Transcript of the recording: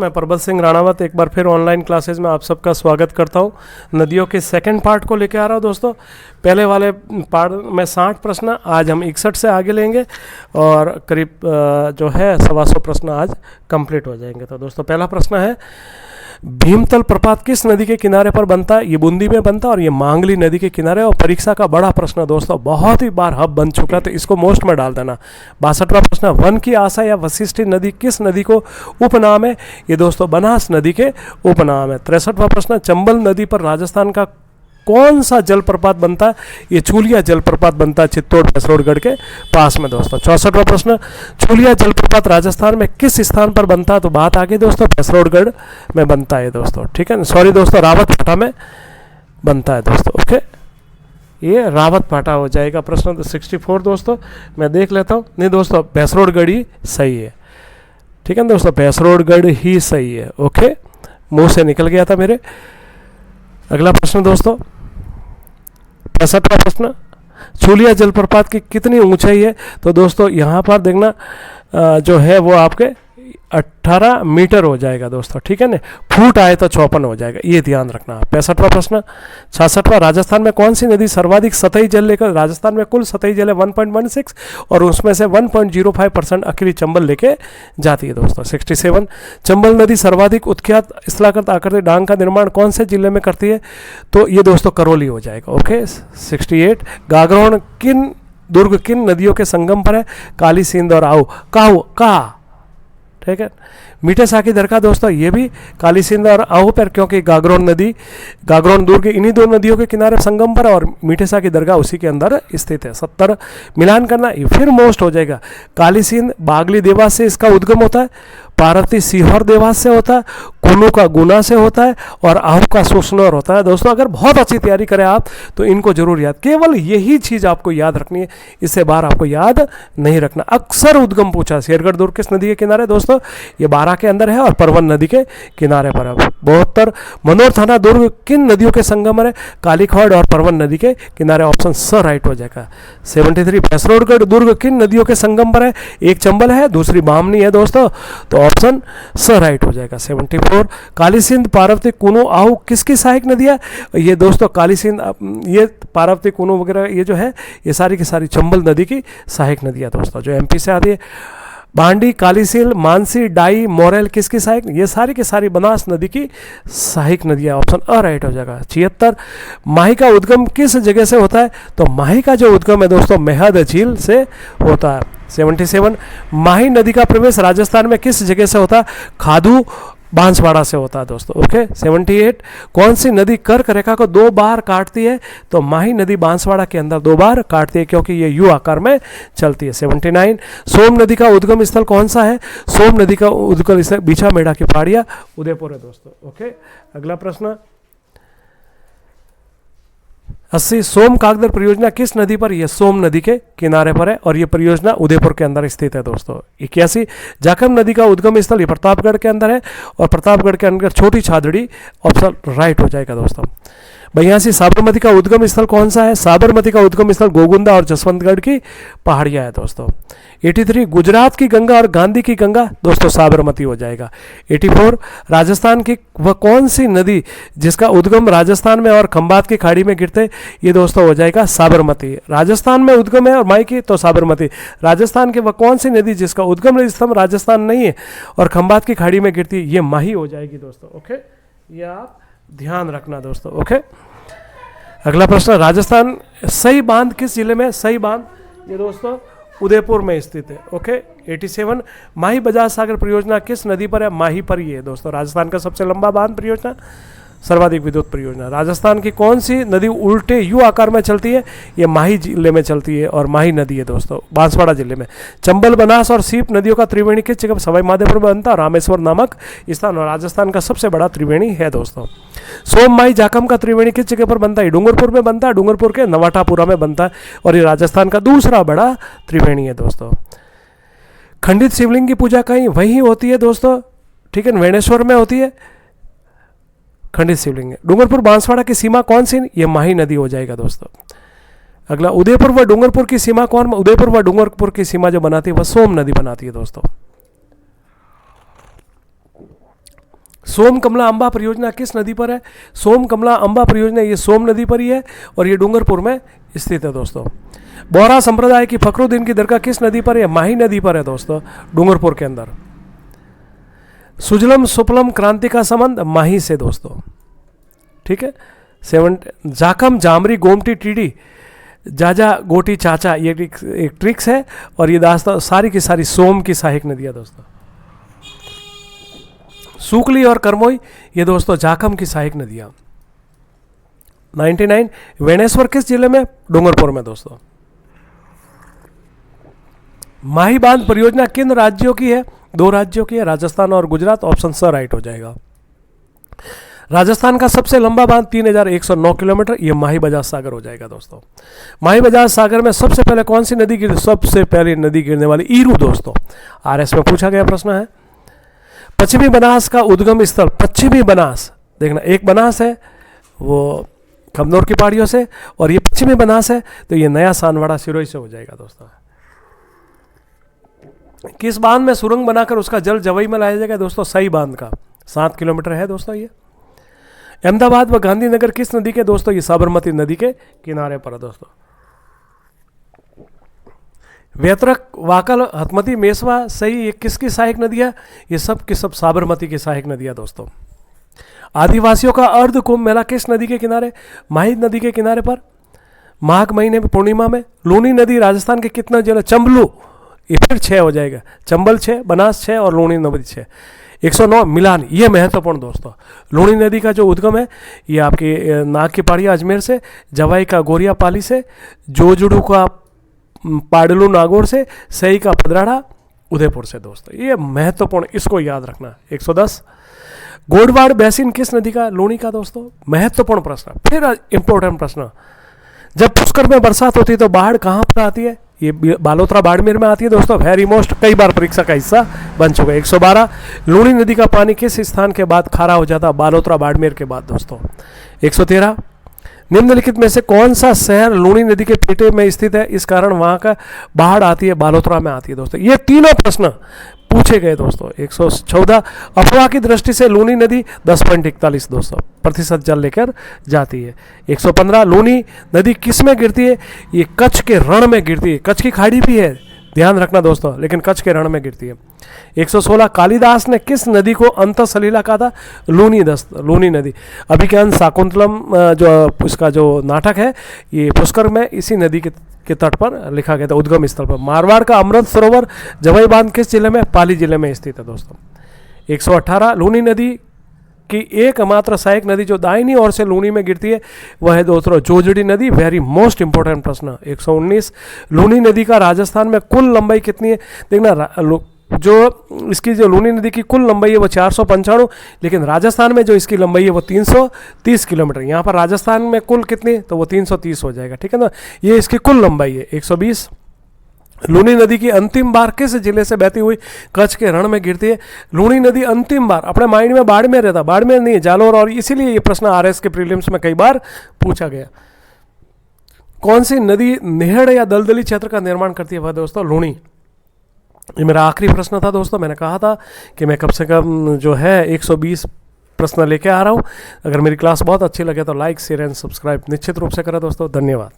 मैं प्रबल सिंह राणावत एक बार फिर ऑनलाइन क्लासेस में आप सबका स्वागत करता हूं। नदियों के सेकंड पार्ट को लेकर आ रहा हूं दोस्तों। पहले वाले पार्ट में 60 प्रश्न, आज हम 61 से आगे लेंगे और करीब जो है 125 प्रश्न आज कंप्लीट हो जाएंगे। तो दोस्तों पहला प्रश्न है, भीमतल प्रपात किस नदी के किनारे पर बनता है? ये बूंदी में बनता है और ये मांगली नदी के किनारे। और परीक्षा का बड़ा प्रश्न दोस्तों, बहुत ही बार हब बन चुका है, तो इसको मोस्ट में डाल देना। 62वां प्रश्न, वन की आशा या वशिष्ठी नदी किस नदी को उपनाम है? ये दोस्तों बनास नदी के उपनाम है। 63वां प्रश्न, चंबल नदी पर राजस्थान का कौन सा जलप्रपात बनता है? ये चूलिया जलप्रपात बनता है चित्तौड़ भैसरोडगढ़ के पास में दोस्तों। 64वां प्रश्न, चूलिया जलप्रपात राजस्थान में किस स्थान पर बनता है? तो बात आ गई दोस्तों, भैसरोडगढ़ में बनता है दोस्तों, ठीक है ना। सॉरी दोस्तों, रावत भाटा में बनता है दोस्तों, ओके, ये रावत भाटा हो जाएगा प्रश्न। तो 64 दोस्तों मैं देख लेता हूँ। नहीं दोस्तों, भैसरोडगढ़ ही सही है, ठीक है ना दोस्तों, भैसरोडगढ़ ही सही है, ओके, मुंह से निकल गया था मेरे। अगला प्रश्न दोस्तों, 65वां प्रश्न, चूलिया जलप्रपात की कितनी ऊंचाई है? तो दोस्तों यहाँ पर देखना जो है वो आपके 18 मीटर हो जाएगा दोस्तों, ठीक है ना। फुट आए तो 54 हो जाएगा, ये ध्यान रखना। 65वां प्रश्न, 66वां, राजस्थान में कौन सी नदी सर्वाधिक सतही जल लेकर? राजस्थान में कुल सतही जल है 1.16 और उसमें से 1.05% अकेली चंबल लेके जाती है दोस्तों। 67, चंबल नदी सर्वाधिक उत्ख्यात स्थलाकृत आकृति डांग का निर्माण कौन से जिले में करती है? तो ये दोस्तों करौली हो जाएगा, ओके। 68, गागरोन किन दुर्ग किन नदियों के संगम पर है? काली सिंध और आओ का, ठीक है। मीठे साकी दरगाह दोस्तों ये भी काली सिंध और आहू पर, क्योंकि गागरोन नदी, गागरोन दुर्ग इन्हीं दो नदियों के किनारे संगम पर है और मीठे साकी दरगाह उसी के अंदर स्थित है। 70, मिलान करना, ये फिर मोस्ट हो जाएगा। काली सिंध बागली देवास से इसका उद्गम होता है, पार्वती सीहोर देवास से होता है, कुल्लू का गुना से होता है और आहू का सुसनौर होता है दोस्तों। अगर बहुत अच्छी तैयारी करें आप तो इनको जरूर याद, केवल यही चीज़ आपको याद रखनी है, इससे बाहर आपको याद नहीं रखना। अक्सर उद्गम पूछा, शेरगढ़ दुर्ग किस नदी के किनारे? दोस्तों ये 12 के अंदर है और परवन नदी के किनारे पर है। 72, मनोर थाना दुर्ग किन नदियों के संगम है? कालीखोड़ और परवन नदी के किनारे, ऑप्शन स राइट हो जाएगा। 73, भैसरोडगढ़ दुर्ग किन नदियों के संगम पर है? एक चंबल है, दूसरी बामनी है दोस्तों, तो ऑप्शन स राइट हो जाएगा। 74, काली सिंध पार्वती कुनो आहू किसकी सहायक नदी है? ये दोस्तों काली सिंध, ये पार्वती कुनो वगैरह ये जो है ये सारी की सारी चंबल नदी की सहायक नदियाँ दोस्तों, जो एमपी से आती है। बांडी, कालीसील, मानसी, डाई, मोरेल किसकी सहायक? ये सारी की सारी बनास नदी की सहायक नदियाँ, ऑप्शन अ राइट हो जाएगा। 76, माही का उद्गम किस जगह से होता है? तो माही का जो उद्गम है दोस्तों मेहद झील से होता है। 77, माही नदी का प्रवेश राजस्थान में किस जगह से होता है? खादू बांसवाड़ा से होता है दोस्तों, ओके। 78, कौन सी नदी कर्क रेखा को 2 बार काटती है? तो माही नदी बांसवाड़ा के अंदर 2 बार काटती है, क्योंकि ये यू आकार में चलती है। 79, सोम नदी का उद्गम स्थल कौन सा है? सोम नदी का उद्गम स्थल बीछा मेढ़ा की पहाड़ियाँ, उदयपुर है दोस्तों, ओके। अगला प्रश्न 80, सोम कागदर परियोजना किस नदी पर? यह सोम नदी के किनारे पर है और यह परियोजना उदयपुर के अंदर स्थित है दोस्तों। 81, जाखम नदी का उद्गम स्थल ये प्रतापगढ़ के अंदर है और प्रतापगढ़ के अंदर छोटी छादड़ी, ऑप्शन राइट हो जाएगा दोस्तों। 82, साबरमती का उद्गम स्थल कौन सा है? साबरमती का उद्गम स्थल गोगुंदा और जसवंतगढ़ की पहाड़ियाँ है दोस्तों। 83, गुजरात की गंगा और गांधी की गंगा, दोस्तों साबरमती हो जाएगा। 84, राजस्थान की वह कौन सी नदी जिसका उद्गम राजस्थान में और खंबात की खाड़ी में गिरते? ये दोस्तों हो जाएगा साबरमती। राजस्थान में उद्गम है और माई की, तो साबरमती। राजस्थान की वह कौन सी नदी जिसका उद्गम स्थल राजस्थान नहीं है और खंबात की खाड़ी में गिरती है? ये माही हो जाएगी दोस्तों, ओके, ये आप ध्यान रखना दोस्तों, ओके। अगला प्रश्न, राजस्थान सही बांध किस जिले में? सही बांध ये दोस्तों उदयपुर में स्थित है, ओके। 87, माही बजाज सागर परियोजना किस नदी पर है? माही पर ही है दोस्तों, राजस्थान का सबसे लंबा बांध परियोजना, सर्वाधिक विद्युत परियोजना। राजस्थान की कौन सी नदी उल्टे यू आकार में चलती है? ये माही जिले में चलती है और माही नदी है दोस्तों, बांसवाड़ा जिले में। चंबल, बनास और सीप नदियों का त्रिवेणी किस जगह? सवाई माधोपुर में बनता है, रामेश्वर नामक स्थान और राजस्थान का सबसे बड़ा त्रिवेणी है दोस्तों। सोम, माही, जाखम का त्रिवेणी किस जगह पर बनता है? डूंगरपुर में बनता है, डूंगरपुर के नवाटापुरा में बनता है और ये राजस्थान का दूसरा बड़ा त्रिवेणी है दोस्तों। खंडित शिवलिंग की पूजा कहीं वहीं होती है दोस्तों, ठीक है, वेणेश्वर में होती है खंडित शिवलिंग। डूंगरपुर बांसवाड़ा की सीमा कौन सी? ये माही नदी हो जाएगा दोस्तों। अगला, उदयपुर व डूंगरपुर की सीमा कौन? उदयपुर व डूंगरपुर की सीमा जो बनाती है वह सोम नदी बनाती है दोस्तों। सोम कमला अंबा परियोजना किस नदी पर है? सोम कमला अंबा परियोजना ये सोम नदी पर ही है और ये डूंगरपुर में स्थित है दोस्तों। बोहरा संप्रदाय की फखरुद्दीन की दरगाह किस नदी पर है? माही नदी पर है दोस्तों, डूंगरपुर के अंदर। सुजलम सुफलम क्रांति का संबंध माही से दोस्तों, ठीक है। 7 जाखम जामरी गोमटी टीडी जाजा गोटी चाचा ये एक ट्रिक्स है और ये दास्ता सारी की सारी सोम की सहायक नदियाँ दोस्तों। सूकली और करमोई ये दोस्तों जाखम की सहायक नदियाँ। 99 वेणेश्वर किस जिले में? डूंगरपुर में दोस्तों। माही बांध परियोजना किन राज्यों की है? 2 राज्यों की है, राजस्थान और गुजरात। ऑप्शन स राइट हो जाएगा। राजस्थान का सबसे लंबा बांध 3109 किलोमीटर, ये माही बजाज सागर हो जाएगा दोस्तों। माही बजाज सागर में सबसे पहले कौन सी नदी गिर? सबसे पहले नदी गिरने वाली ईरू दोस्तों, आरएस में पूछा गया प्रश्न है। पश्चिमी बनास का उद्गम स्थल, पश्चिमी बनास देखना, एक बनास है वो कमनौर की पहाड़ियों से और ये पश्चिमी बनास है, तो ये नया सानवाड़ा सिरोही से हो जाएगा दोस्तों। किस बांध में सुरंग बनाकर उसका जल जवई में लाया जाएगा दोस्तों? सही बांध का 7 किलोमीटर है दोस्तों ये। अहमदाबाद व गांधीनगर किस नदी के दोस्तों? ये साबरमती नदी के किनारे पर है दोस्तों। वेतरक वाकल हथमती मेसवा सही ये किसकी सहायक नदियाँ? ये सब की सब साबरमती की सहायक नदियाँ दोस्तों। आदिवासियों का अर्ध कुंभ मेला किस नदी के किनारे? माही नदी के किनारे पर, माघ महीने में पूर्णिमा में। लूनी नदी राजस्थान के कितना जिला? चंबलू, ये फिर 6 हो जाएगा। चंबल 6, बनास 6 और लूनी नदी 6। 109 मिलान, ये महत्वपूर्ण दोस्तों। लूनी नदी का जो उद्गम है ये आपकी नाग की पहाड़ियाँ अजमेर से, जवाई का गोरिया पाली से, जोजुड़ू का पाडलू नागौर से, सही का पदराड़ा उदयपुर से दोस्तों। ये महत्वपूर्ण, इसको याद रखना। 110 गोडवाड़ बेसिन किस नदी का? लूनी का दोस्तों। महत्वपूर्ण प्रश्न, फिर इंपॉर्टेंट प्रश्न। जब पुष्कर में बरसात होती है तो बाढ़ कहाँ पर आती है? ये बालोतरा बाड़मेर में आती है दोस्तों। वेरी मोस्ट, कई बार परीक्षा का हिस्सा बन चुका है। 112 लूनी नदी का पानी किस स्थान के बाद खारा हो जाता? बालोतरा बाड़मेर के बाद दोस्तों। 113 निम्नलिखित में से कौन सा शहर लूनी नदी के पेटे में स्थित है, इस कारण वहां का बाढ़ आती है? बालोतरा में आती है दोस्तों। ये तीनों प्रश्न पूछे गए दोस्तों। 114 अफवाह की दृष्टि से लूनी नदी 10.41 दोस्तों प्रतिशत जल लेकर जाती है। 115 लूनी नदी किस में गिरती है? ये कच्छ के रण में गिरती है। कच्छ की खाड़ी भी है, ध्यान रखना दोस्तों, लेकिन कच्छ के रण में गिरती है। 116 कालिदास ने किस नदी को अंत सलीला कहा था? लूनी नदी। अभिज्ञान शाकुंतलम जो इसका जो नाटक है ये पुष्कर में इसी नदी के तट पर लिखा गया था, उद्गम स्थल पर। मारवाड़ का अमृत सरोवर जवाई बांध किस जिले में? पाली जिले में स्थित है दोस्तों। 118 लूनी नदी की एकमात्र सहायक नदी जो दाहिनी ओर से लूनी में गिरती है वह है दोस्तों जोजड़ी नदी। वेरी मोस्ट इंपॉर्टेंट प्रश्न। 119 लूनी नदी का राजस्थान में कुल लंबाई कितनी है? देखना, जो इसकी जो लूनी नदी की कुल लंबाई है वो 495, लेकिन राजस्थान में जो इसकी लंबाई है वो 330 किलोमीटर। यहाँ पर राजस्थान में कुल कितनी? तो वो 330 हो जाएगा, ठीक है ना। ये इसकी कुल लंबाई है। 120 लूनी नदी की अंतिम बार किस जिले से बहती हुई कच्छ के रण में गिरती है? लूनी नदी अंतिम बार अपने माइंड में बाड़मेर रहता, बाड़मेर नहीं, जालोर, और इसीलिए ये प्रश्न आरएस के प्रीलिम्स में कई बार पूछा गया। कौन सी नदी नेहड़ या दलदली क्षेत्र का निर्माण करती है? वह दोस्तों लूनी। ये मेरा आखिरी प्रश्न था दोस्तों। मैंने कहा था कि मैं कम से कम जो है 120 प्रश्न लेके आ रहा हूँ। अगर मेरी क्लास बहुत अच्छी लगे तो लाइक, शेयर एंड सब्सक्राइब निश्चित रूप से करें दोस्तों। धन्यवाद।